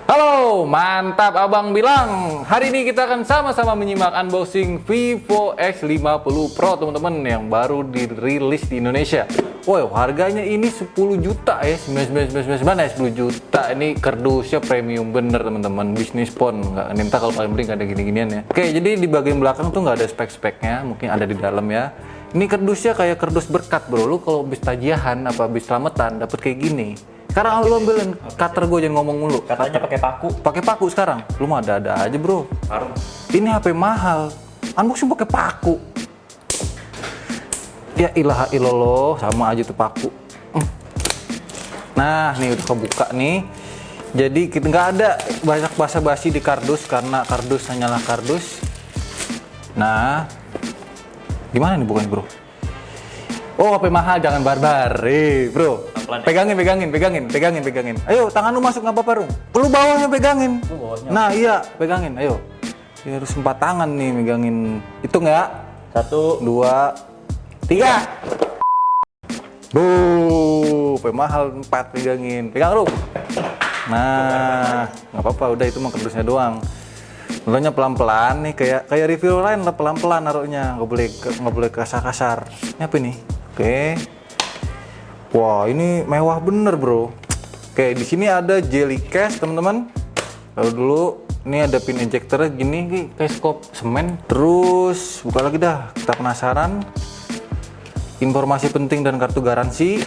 Halo, mantap abang bilang. Hari ini kita akan sama-sama menyimak unboxing Vivo X50 Pro teman-teman yang baru dirilis di Indonesia. Wow, harganya ini 10 juta ya, 99 ya, 10 juta. Ini kardusnya premium bener teman-teman, bisnis phone. Nggak minta kalau paling beli nggak ada gini-ginian ya. Oke, jadi di bagian belakang tuh nggak ada spek-speknya, mungkin ada di dalam ya. Ini kardusnya kayak kardus berkat bro, lu kalau habis tajihan apa habis selamatan dapet kayak gini. Sekarang lu ambilin cutter gue, jangan ngomong mulu. Katanya pakai paku. Pakai paku sekarang. Lu mah ada-ada aja, bro. Harum. Ini HP mahal. Unboxing pakai paku. Ya ilaha illallah, sama aja tuh paku. Nah, nih udah kebuka nih. Jadi kita nggak ada banyak basa-basi di kardus karena kardus hanyalah kardus. Nah, gimana nih bukan, bro? Oh, HP mahal, jangan barbar. Bro. Pegangin. Ayo, tangan lu masuk nggak apa-apa, Rung. Lu bawahnya pegangin. Nah, iya, pegangin. Ayo. Ya, harus 4 tangan nih megangin. Hitung ya. 1, 2, 3. HP mahal 4 pegangin. Pegang, Rung. Nah, nggak apa-apa, udah itu mah kardusnya doang. Naruhnya pelan-pelan nih, kayak review lain lah, pelan-pelan naruhnya. Nggak boleh kasar-kasar. Ini apa nih? Oke. Wah, ini mewah bener, bro. Oke, di sini ada jelly case, teman-teman. Lalu dulu, ini ada pin injector gini, kayak skop semen. Terus buka lagi dah, kita penasaran. Informasi penting dan kartu garansi.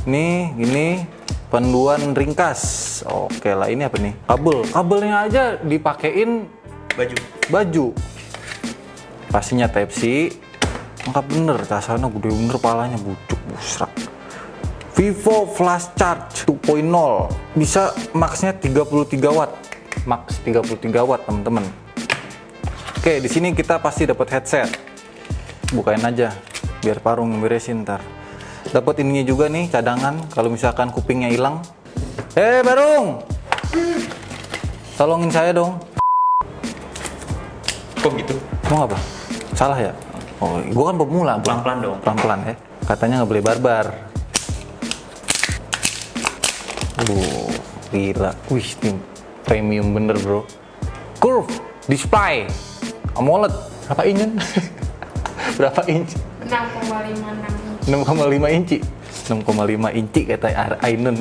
Nih, gini, panduan ringkas. Oke lah, ini apa nih? Kabelnya aja dipakein baju. Pastinya Type C. Lengkap bener, casanya gede bener, palanya bucuk busrak. Vivo Flash Charge 2.0 bisa maxnya 33 watt, max 33 watt teman-teman. Oke, di sini kita pasti dapat headset. Bukain aja biar Parung beresin ntar. Dapat ininya juga nih, cadangan kalau misalkan kupingnya hilang. Parung, tolongin saya dong. kok gitu? Mau apa? Salah ya? Oh, gua kan pemula. Pelan-pelan dong. Pelan-pelan ya. Katanya nggak boleh barbar. Gila. Wih, ini premium bener, bro. Curve display AMOLED. Berapa inci? Berapa inci? 6,5 inci. 6,5 inci kata Ainun.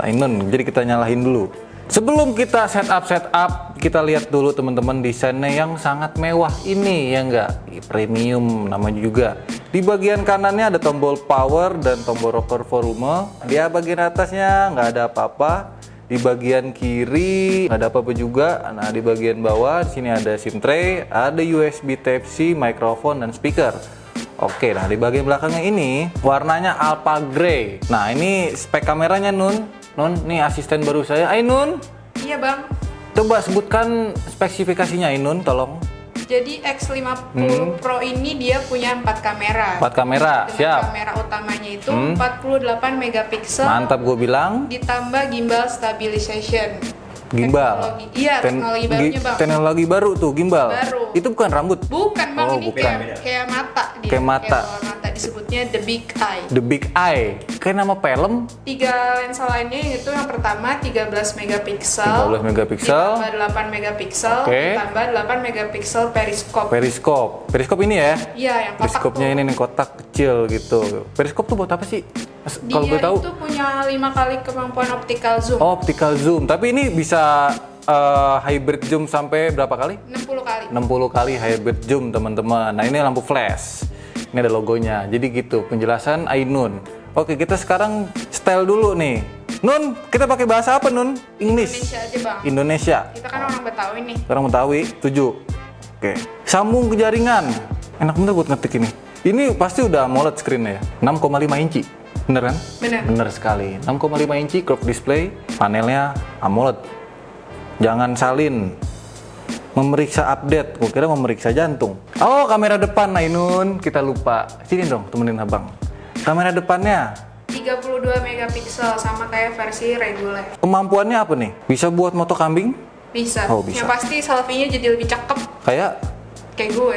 Ainun. Jadi kita nyalahin dulu. Sebelum kita setup, kita lihat dulu teman-teman desainnya yang sangat mewah ini ya enggak? Premium namanya juga. Di bagian kanannya ada tombol power dan tombol rocker volume. Di bagian atasnya nggak ada apa-apa. Di bagian kiri nggak ada apa-apa juga. Nah, di bagian bawah di sini ada SIM tray, ada USB Type C, mikrofon dan speaker. Oke, nah di bagian belakangnya ini warnanya Alpha Gray. Nah, ini spek kameranya Nun, nih asisten baru saya. Nun. Iya bang. Coba sebutkan spesifikasinya Nun, tolong. Jadi X50 Pro ini dia punya 4 kamera. 4 kamera, Dengan siap. kamera utamanya itu 48 megapiksel. Mantap, gue bilang. Ditambah gimbal stabilization. Gimbal. Teknologi barunya bang. Teknologi baru tuh, gimbal. Baru. Itu bukan rambut. Bukan bang, Oh, ini bukan. kayak mata dia. Kayak mata. Kayak bola mata, disebutnya The Big Eye. The Big Eye. Kayak nama film. 3 lensa lainnya itu yang pertama 13 megapiksel. 13 megapiksel. Ditambah 8 megapiksel. Oke. Ditambah 8 megapiksel periskop. Periskop ini ya. Iya, yang kotak Periskopnya tuh. ini nih kotak kecil gitu. Periskop tuh buat apa sih? Kalau gue Dia tahu. itu punya 5 kali kemampuan optical zoom. Optical zoom. Tapi ini bisa hybrid zoom sampai berapa kali? 60 kali. 60 kali hybrid zoom teman-teman. Nah, ini lampu flash. Ini ada logonya. Jadi gitu penjelasan Ainun. Oke, kita sekarang style dulu nih. Nun, kita pakai bahasa apa Nun? English. Indonesia aja bang. Indonesia. Kita kan orang Betawi nih. Sekarang Betawi, 7. Oke. Sambung ke jaringan. Enak bener buat ngetik ini. Ini pasti udah AMOLED screen-nya ya. 6,5 inci. Bener kan? Bener. Bener sekali. 6,5 inci curved display. Panelnya AMOLED. Jangan salin. Memeriksa update. Gue kira memeriksa jantung. Oh, kamera depan Ainun. Kita lupa. Sini dong, temenin abang. Kamera depannya 32 megapiksel sama kayak versi reguler. kemampuannya apa nih? Bisa buat moto kambing? Bisa. Oh, bisa. Yang pasti selfie-nya jadi lebih cakep Kayak kayak gue.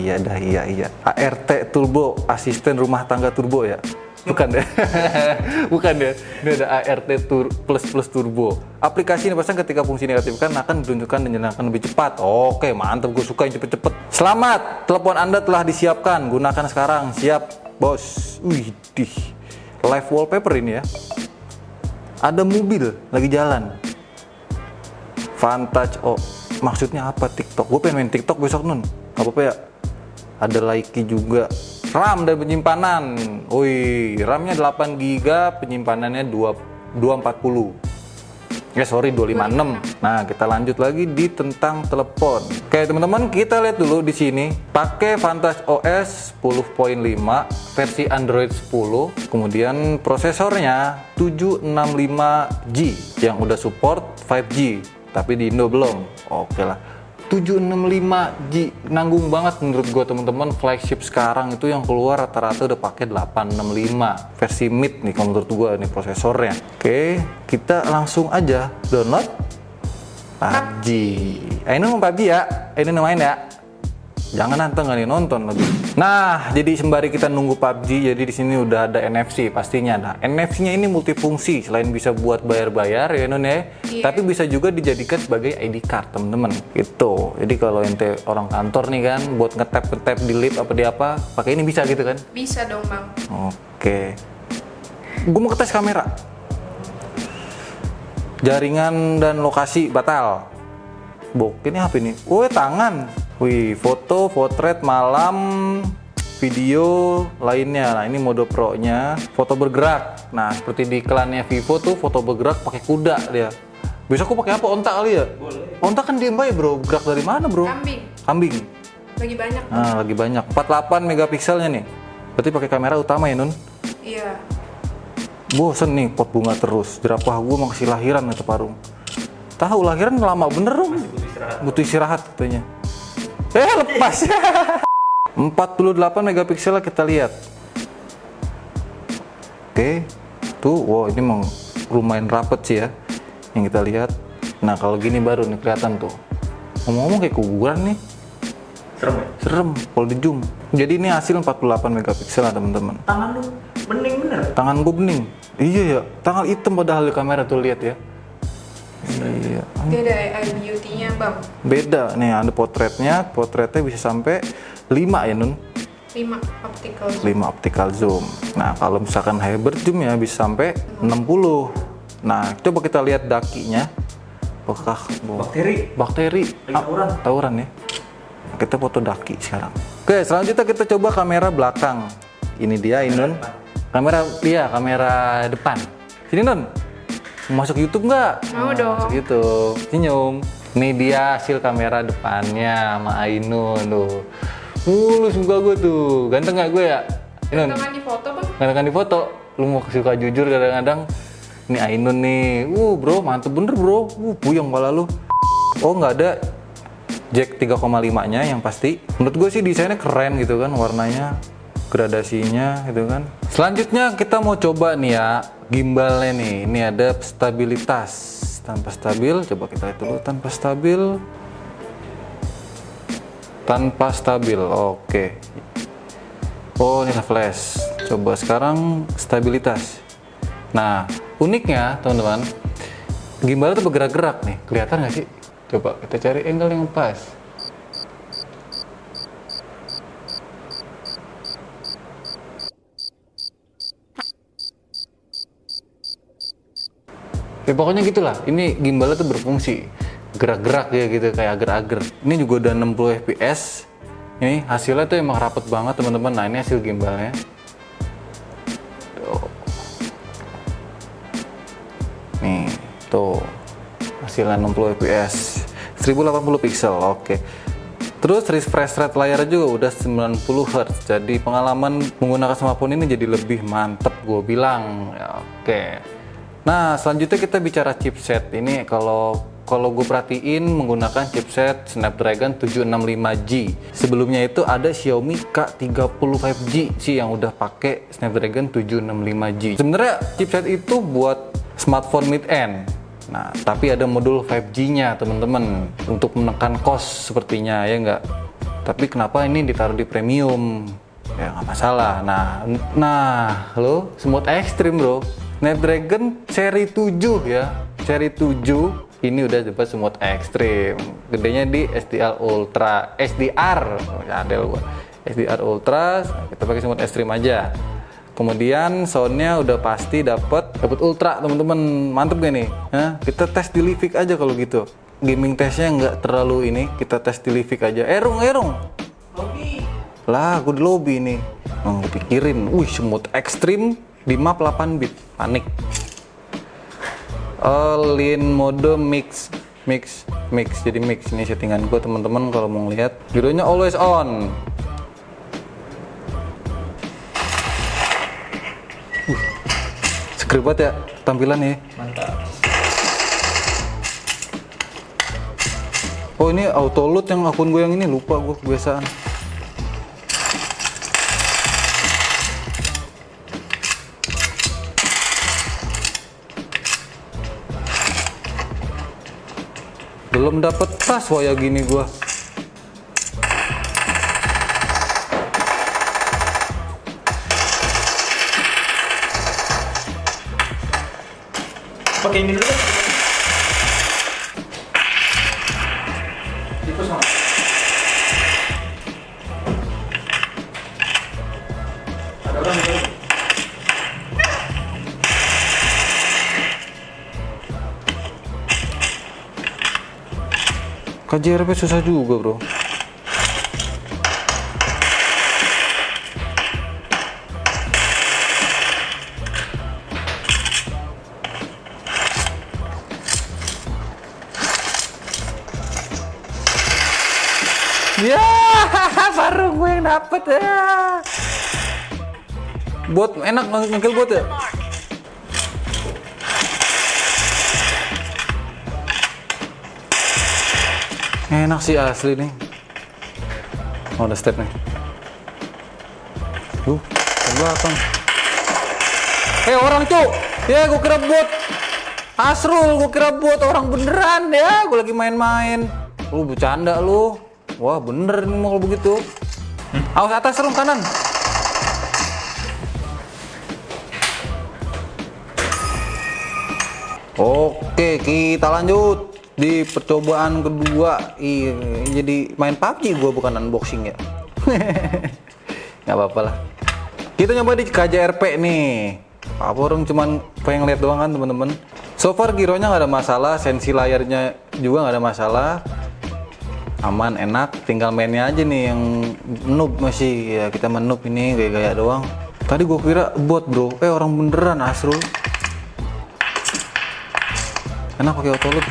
Iya. ART Turbo, asisten rumah tangga turbo ya. Bukan deh. Bukan deh. Ini ada ART plus turbo. Aplikasi ini pasang ketika fungsi diaktifkan akan ditunjukkan dan dinyalakan lebih cepat. Oke, mantap. Gue suka yang cepet-cepet. Selamat, telepon Anda telah disiapkan. Gunakan sekarang. Siap, bos. Wih, live wallpaper ini ya. Ada mobil lagi jalan. Vantage. Oh, maksudnya apa TikTok? Gue pengen main TikTok besok Nun. Gak apa-apa ya? Ada Laiki juga. RAM dan penyimpanan. Wih, RAM-nya 8 GB, penyimpanannya 240. 256. Nah, kita lanjut lagi di tentang telepon. Oke, teman-teman, kita lihat dulu di sini. Pakai Vantage OS 10.5 versi Android 10. Kemudian prosesornya 765G yang udah support 5G, tapi di Indo belum. Oke lah. 765G nanggung banget menurut gua teman-teman. Flagship sekarang itu yang keluar rata-rata udah pakai 865 versi mid nih kalau menurut gua nih prosesornya. Oke, kita langsung aja download PUBG. Ini mau PUBG ya, ini main ya. Jangan nanti nggak nih nonton lagi. Nah, jadi sembari kita nunggu PUBG, jadi di sini udah ada NFC pastinya. Nah, NFC-nya ini multifungsi, selain bisa buat bayar-bayar ya Nun ya, tapi bisa juga dijadikan sebagai ID card temen-temen. Gitu. Jadi kalau ente orang kantor nih kan, buat ngetap di lift apa di apa, pakai ini bisa gitu kan? Bisa dong bang. Oke. Gue mau ngetes kamera. Jaringan dan lokasi batal. Bok, ini apa ini? Wih, tangan. Wih, foto, potret, malam, video lainnya. Nah, ini mode pro-nya, foto bergerak. Nah, seperti di iklannya Vivo tuh, foto bergerak pakai kuda dia. Besok aku pakai apa? Onta kali ya? Boleh. Onta kan diem aja bro. Gerak dari mana bro? Kambing. Kambing. Lagi banyak. Nah, lagi banyak. 48 megapikselnya nih. Berarti pakai kamera utama ya Nun? Iya. Bosen nih pot bunga terus. Jerapah gue mau kasih lahiran atau parung. Tahu lahiran lama bener dong. Butuh istirahat katanya. Lepas. 48 megapiksel kita lihat. Oke. Tuh, wow ini memang lumayan rapet sih ya yang kita lihat. Nah, kalau gini baru nih kelihatan tuh. Ngomong-ngomong kayak kuburan nih. Serem ya? Serem kalau di zoom. Jadi ini hasil 48 megapiksel teman-teman. Tangan lu bening bener? Tangan gue bening. Iya ya, tangan hitam padahal di kamera tuh lihat ya. Iya. Dia ada AI beauty-nya bang. Beda nih, ada potretnya bisa sampai 5 ya Nun. 5 optical zoom. 5 optical zoom. Nah, kalau misalkan hybrid zoom ya bisa sampai 60. Nah, coba kita lihat dakinya. Apakah bakteri tawuran ya. Kita foto daki sekarang. Oke, selanjutnya kita coba kamera belakang. Ini dia Nun. Kamera depan. Sini Nun. Mau masuk YouTube nggak? Mau dong. Masuk YouTube. Senyum. Ini dia hasil kamera depannya sama Ainun tuh. Mulus muka gue tuh. Ganteng nggak gue ya? Ainun. Gantengan di foto bang. Gantengan di foto. Lu mau suka jujur kadang-kadang. Ini Ainun nih. Bro, mantep bener bro. Puyeng kepala lu. Oh nggak ada jack 3,5 nya yang pasti. Menurut gue sih desainnya keren gitu kan, warnanya, gradasinya gitu kan. Selanjutnya kita mau coba nih ya gimbalnya nih. Ini ada stabilitas. Tanpa stabil, coba kita lihat dulu. Tanpa stabil, oke. Oh, ini flash. Coba sekarang stabilitas. Nah, uniknya teman-teman, gimbal itu bergerak-gerak nih. Kelihatan nggak sih? Coba kita cari angle yang pas. Ya pokoknya gitulah, ini gimbalnya tuh berfungsi gerak-gerak ya gitu, kayak agar-agar. Ini juga udah 60 fps. Ini hasilnya tuh emang rapet banget teman-teman. Nah, ini hasil gimbalnya. Tuh. Nih, tuh hasilnya 60 fps, 1080 pixel, oke. Terus refresh rate layarnya juga udah 90 Hz. Jadi pengalaman menggunakan smartphone ini jadi lebih mantep gue bilang. Ya, oke. Nah, selanjutnya kita bicara chipset. Ini kalau gue perhatiin menggunakan chipset Snapdragon 765G. Sebelumnya itu ada Xiaomi K35G sih yang udah pakai Snapdragon 765G. Sebenarnya chipset itu buat smartphone mid-end. Nah, tapi ada modul 5G-nya teman-teman untuk menekan cost sepertinya ya enggak. Tapi kenapa ini ditaruh di premium? ya nggak masalah. Nah lo smooth ekstrim bro, Snapdragon seri 7 ya, seri 7 ini udah dapat smooth ekstrim. Gedenya di SDR Ultra, SDR Ultra. Nah, kita pakai smooth ekstrim aja. Kemudian soundnya udah pasti dapat ultra teman-teman, mantep gak nih? Nah, kita tes di Livik aja kalau gitu. Gaming tesnya nggak terlalu ini, kita tes di Livik aja. Erung. Lobby. Lah, aku di lobby nih. Gue pikirin, smooth ekstrim di map 8 bit, panik. Lean mode mix. Jadi mix ini settingan gue teman-teman kalau mau lihat. Judulnya always on. Seger banget ya tampilannya. Mantap. Oh ini auto load yang akun gue yang ini, lupa gue kebiasaan. Belum dapet tas waya gini gua. Pakai ini dulu kan? Itu sama. Ada orang di dalam. KJRP susah juga bro. Ya, baru gue yang dapet ya. Bot enak ngekill bot ya. Enak sih asli nih. Oh, ada step nih. Ke belakang. Orang cuk. Ya, gue kira bot. Asrul, gue kira bot, orang beneran ya. Gue lagi main-main. Lu bercanda lu. Wah, bener ini mau begitu. Awas atas serung kanan. Oke, kita lanjut di percobaan kedua. Jadi main PUBG gue, bukan unboxing ya. Nggak apa-apa lah. Kita nyoba di KJRP nih. Apa orang cuman pengen lihat doang kan teman-teman. So far gironya nggak ada masalah, sensi layarnya juga nggak ada masalah. Aman, enak, tinggal mainnya aja nih yang noob masih ya, kita menoob ini gaya-gaya doang. Tadi gue kira bot bro, orang beneran Asrul. Enak pakai auto load.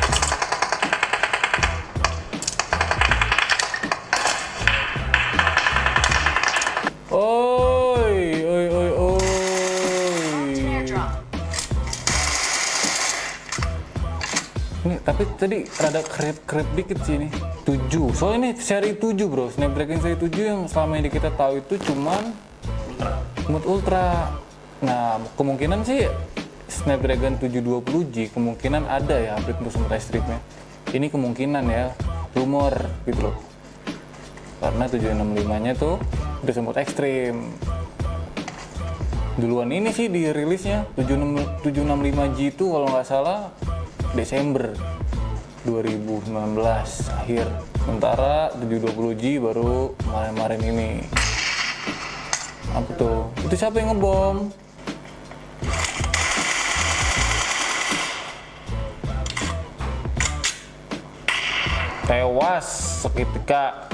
Oi. Ini tapi tadi rada krep dikit sih ini. 7. Soalnya ini seri 7 bro. Snapdragon seri 7 yang selama ini kita tahu itu cuman Smooth Ultra. Nah, kemungkinan sih Snapdragon 720G kemungkinan ada ya update untuk smooth ekstrimnya. Ini kemungkinan ya, rumor gitu loh. Karena 765-nya tuh udah smooth ekstrim. Duluan ini sih dirilisnya 765G itu kalau nggak salah Desember 2019 akhir. Sementara 720G baru kemarin-kemarin ini. Apa tuh? Itu siapa yang ngebom? Tewas seketika.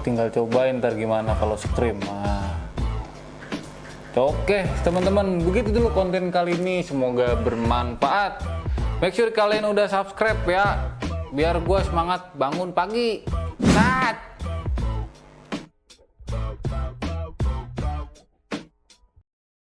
Tinggal cobain ntar gimana kalau scream. Oke teman-teman, begitu dulu konten kali ini, semoga bermanfaat. Make sure kalian udah subscribe ya, biar gue semangat bangun pagi.